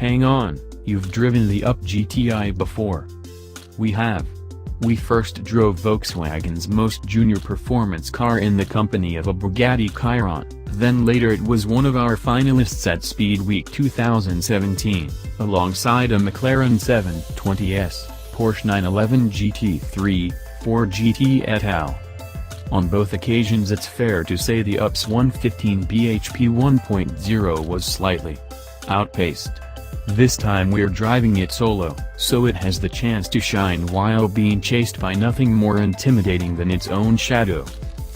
hang on, you've driven the Up GTI before. We have. We first drove Volkswagen's most junior performance car in the company of a Bugatti Chiron, then later it was one of our finalists at Speed Week 2017, alongside a McLaren 720S, Porsche 911 GT3, Ford GT et al. On both occasions it's fair to say the Up's 115 bhp 1.0 was slightly outpaced. This time we're driving it solo, so it has the chance to shine while being chased by nothing more intimidating than its own shadow.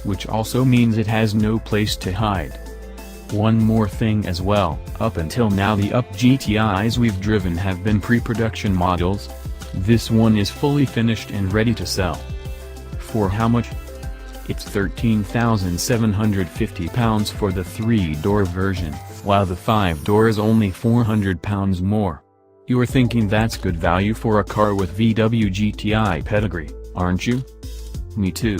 Which also means it has no place to hide. One more thing as well, up until now the Up GTIs we've driven have been pre-production models. This one is fully finished and ready to sell. For how much? It's £13,750 for the 3-door version, while the 5-door is only £400 more. You're thinking that's good value for a car with VW GTI pedigree, aren't you? Me too.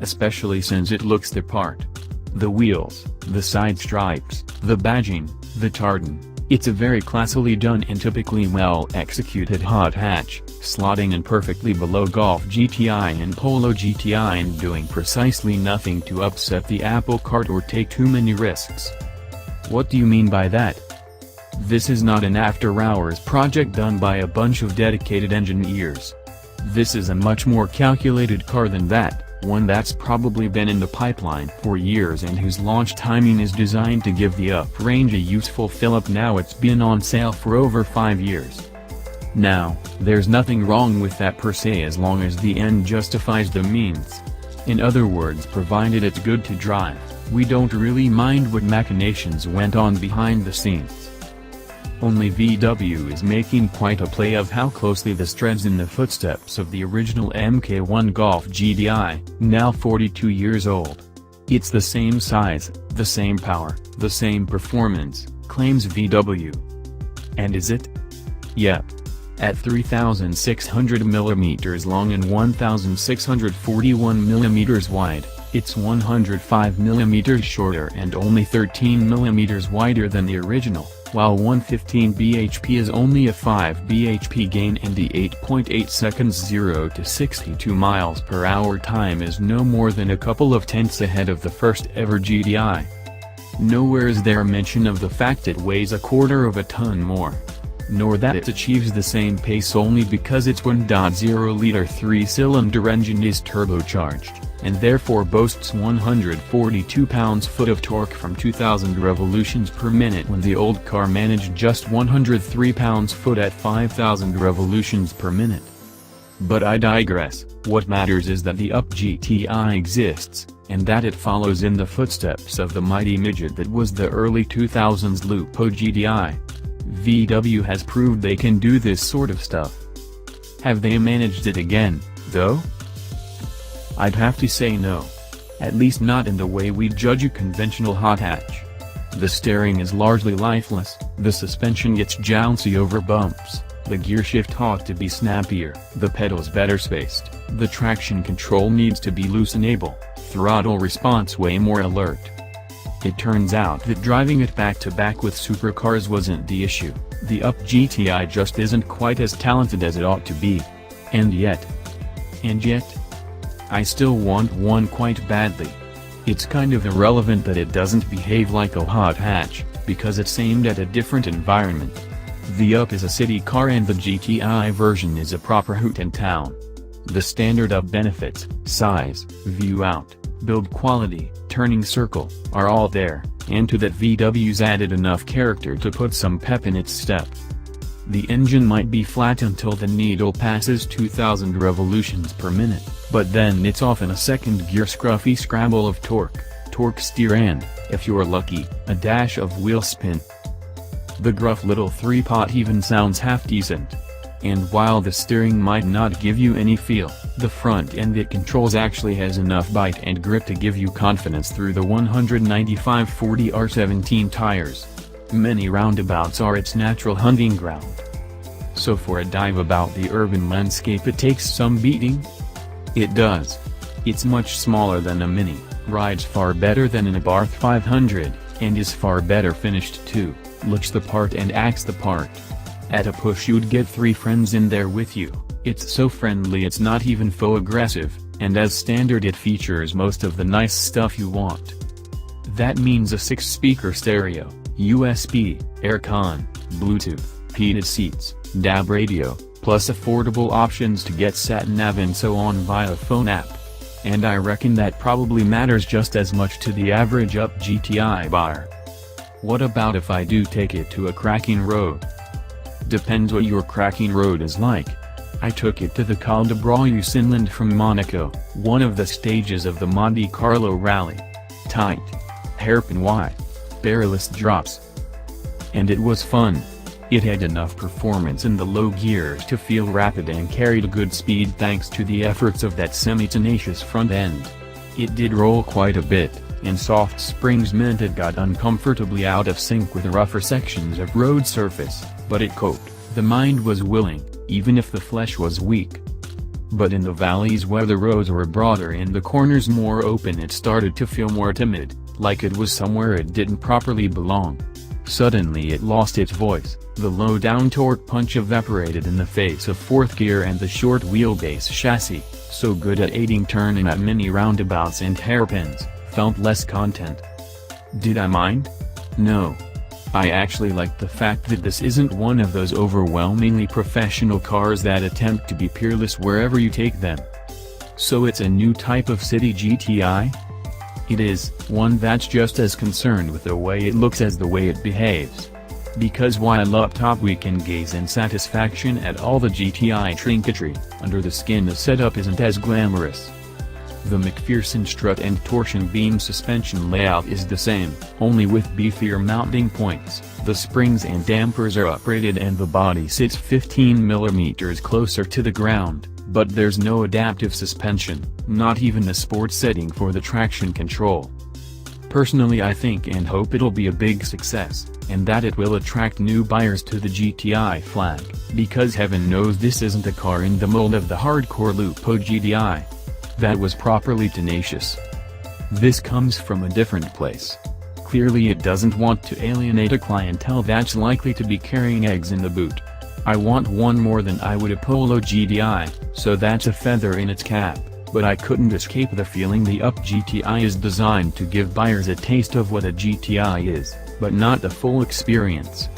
Especially since it looks the part. The wheels, the side stripes, the badging, the tartan. It's a very classily done and typically well-executed hot hatch, slotting in perfectly below Golf GTI and Polo GTI and doing precisely nothing to upset the apple cart or take too many risks. What do you mean by that? This is not an after-hours project done by a bunch of dedicated engineers. This is a much more calculated car than that. One that's probably been in the pipeline for years and whose launch timing is designed to give the Up range a useful fill-up. Now it's been on sale for over 5 years. Now, there's nothing wrong with that per se as long as the end justifies the means. In other words, provided it's good to drive, we don't really mind what machinations went on behind the scenes. Only VW is making quite a play of how closely this treads in the footsteps of the original Mk1 Golf GTI, now 42 years old. It's the same size, the same power, the same performance, claims VW. And is it? Yep. At 3,600 mm long and 1,641 mm wide, it's 105 mm shorter and only 13 mm wider than the original. While 115 bhp is only a 5 bhp gain and the 8.8 seconds 0 to 62 miles per hour time is no more than a couple of tenths ahead of the first ever GTI. Nowhere is there mention of the fact it weighs a quarter of a ton more. Nor that it achieves the same pace only because its 1.0-liter 3-cylinder engine is turbocharged, and therefore boasts 142 pounds-foot of torque from 2,000 revolutions per minute when the old car managed just 103 pounds-foot at 5,000 revolutions per minute. But I digress. What matters is that the Up GTI exists, and that it follows in the footsteps of the mighty midget that was the early 2000s Lupo GTI. VW has proved they can do this sort of stuff. Have they managed it again, though? I'd have to say no. At least not in the way we'd judge a conventional hot hatch. The steering is largely lifeless, the suspension gets jouncy over bumps, the gearshift ought to be snappier, the pedals better spaced, the traction control needs to be loosenable, throttle response way more alert. It turns out that driving it back-to-back with supercars wasn't the issue. The Up GTI just isn't quite as talented as it ought to be. And yet, I still want one quite badly. It's kind of irrelevant that it doesn't behave like a hot hatch, because it's aimed at a different environment. The Up is a city car and the GTI version is a proper hoot in town. The standard Up benefits, size, view out, build quality, turning circle, are all there, and to that VW's added enough character to put some pep in its step. The engine might be flat until the needle passes 2,000 revolutions per minute, but then it's off in a second gear scruffy scrabble of torque steer and, if you're lucky, a dash of wheel spin. The gruff little 3-pot even sounds half decent. And while the steering might not give you any feel, the front end it controls actually has enough bite and grip to give you confidence through the 195/40 R17 tires. Many roundabouts are its natural hunting ground. So for a dive about the urban landscape it takes some beating? It does. It's much smaller than a Mini, rides far better than an Abarth 500, and is far better finished too, looks the part and acts the part. At a push you'd get 3 friends in there with you. It's so friendly it's not even faux aggressive, and as standard it features most of the nice stuff you want. That means a 6-speaker stereo, USB, aircon, Bluetooth, heated seats, DAB radio, plus affordable options to get sat-nav and so on via phone app. And I reckon that probably matters just as much to the average Up GTI buyer. What about if I do take it to a cracking road? Depends what your cracking road is like. I took it to the Col de Braus inland from Monaco, one of the stages of the Monte Carlo rally. Tight, hairpin wide, barrelless drops. And it was fun. It had enough performance in the low gears to feel rapid and carried a good speed thanks to the efforts of that semi-tenacious front end. It did roll quite a bit, and soft springs meant it got uncomfortably out of sync with rougher sections of road surface, but it coped. The mind was willing, even if the flesh was weak. But in the valleys where the roads were broader and the corners more open it started to feel more timid, like it was somewhere it didn't properly belong. Suddenly it lost its voice, the low-down torque punch evaporated in the face of 4th gear and the short wheelbase chassis, so good at aiding turning at many roundabouts and hairpins, felt less content. Did I mind? No. I actually liked the fact that this isn't one of those overwhelmingly professional cars that attempt to be peerless wherever you take them. So it's a new type of city GTI? It is, one that's just as concerned with the way it looks as the way it behaves. Because while up top we can gaze in satisfaction at all the GTI trinketry, under the skin the setup isn't as glamorous. The McPherson strut and torsion beam suspension layout is the same, only with beefier mounting points. The springs and dampers are uprated and the body sits 15 mm closer to the ground, but there's no adaptive suspension, not even a sports setting for the traction control. Personally I think and hope it'll be a big success, and that it will attract new buyers to the GTI flag, because heaven knows this isn't a car in the mold of the hardcore Lupo GTI. That was properly tenacious. This comes from a different place. Clearly it doesn't want to alienate a clientele that's likely to be carrying eggs in the boot. I want one more than I would a Polo GTI, so that's a feather in its cap, but I couldn't escape the feeling the Up GTI is designed to give buyers a taste of what a GTI is, but not the full experience.